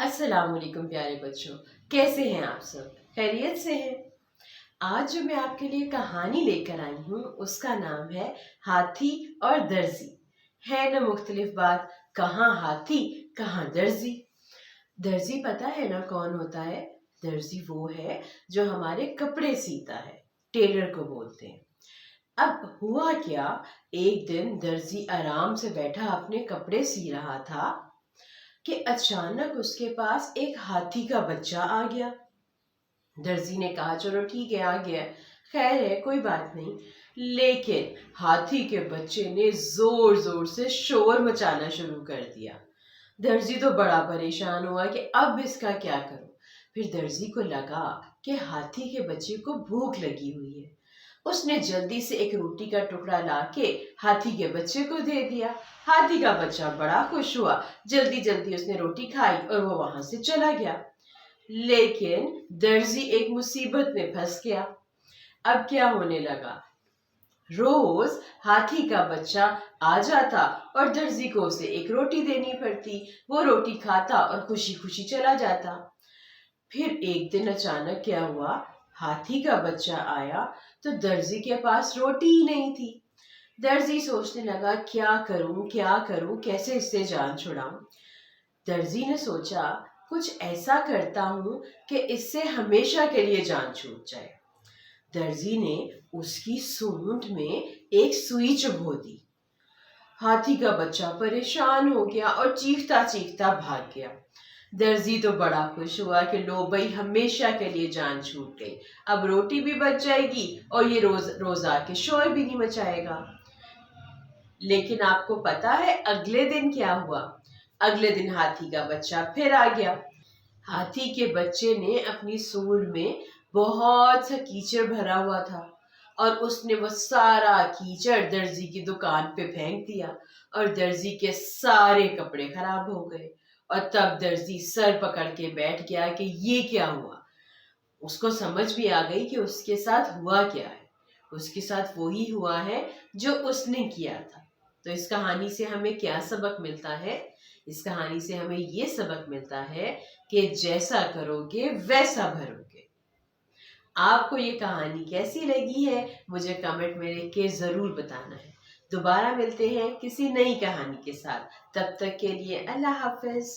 अस्सलाम वालेकुम प्यारे बच्चों, कैसे हैं आप सब? खैरियत से हैं? आज जो मैं आपके लिए कहानी लेकर आई हूँ उसका नाम है हाथी और दर्जी। है ना मुख्तलिफ बात, कहाँ हाथी कहाँ दर्जी। दर्जी पता है ना कौन होता है? दर्जी वो है जो हमारे कपड़े सीता है, टेलर को बोलते हैं। अब हुआ क्या, एक दिन दर्जी आराम से बैठा अपने कपड़े सी रहा था कि अचानक उसके पास एक हाथी का बच्चा आ गया। दर्जी ने कहा चलो ठीक है, आ गया, खैर है, कोई बात नहीं। लेकिन हाथी के बच्चे ने जोर जोर से शोर मचाना शुरू कर दिया। दर्जी तो बड़ा परेशान हुआ कि अब इसका क्या करूं। फिर दर्जी को लगा कि हाथी के बच्चे को भूख लगी हुई है। उसने जल्दी से एक रोटी का टुकड़ा लाके हाथी के बच्चे को दे दिया। हाथी का बच्चा बड़ा खुश हुआ, जल्दी जल्दी उसने रोटी खाई और वो वहां से चला गया। लेकिन दर्जी एक मुसीबत में फंस गया। अब क्या होने लगा, रोज हाथी का बच्चा आ जाता और दर्जी को उसे एक रोटी देनी पड़ती। वो रोटी खाता और खुशी खुशी चला जाता। फिर एक दिन अचानक क्या हुआ, हाथी का बच्चा आया तो दर्जी के पास रोटी ही नहीं थी। दर्जी सोचने लगा क्या करूं, कैसे इससे जान छुड़ाऊं। दर्जी ने सोचा कुछ ऐसा करता हूं कि इससे हमेशा के लिए जान छूट जाए। दर्जी ने उसकी सूंड में एक सुई चुभो दी। हाथी का बच्चा परेशान हो गया और चीखता चीखता भाग गया। दर्जी तो बड़ा खुश हुआ कि लो भाई, हमेशा के लिए जान छूट गई, अब रोटी भी बच जाएगी और ये रोज रोज आके शोर भी नहीं मचाएगा। लेकिन आपको पता है अगले दिन क्या हुआ? अगले दिन हाथी का बच्चा फिर आ गया। हाथी के बच्चे ने अपनी सूंड में बहुत सा कीचड़ भरा हुआ था और उसने वो सारा कीचड़ दर्जी की दुकान पे फेंक दिया और दर्जी के सारे कपड़े खराब हो गए। और तब दर्जी सर पकड़ के बैठ गया कि ये क्या हुआ। उसको समझ भी आ गई कि उसके साथ हुआ क्या है। उसके साथ वही हुआ है जो उसने किया था। तो इस कहानी से हमें क्या सबक मिलता है? इस कहानी से हमें ये सबक मिलता है कि जैसा करोगे वैसा भरोगे। आपको ये कहानी कैसी लगी है मुझे कमेंट में लिख के जरूर बताना है। दोबारा मिलते हैं किसी नई कहानी के साथ। तब तक के लिए अल्लाह हाफिज।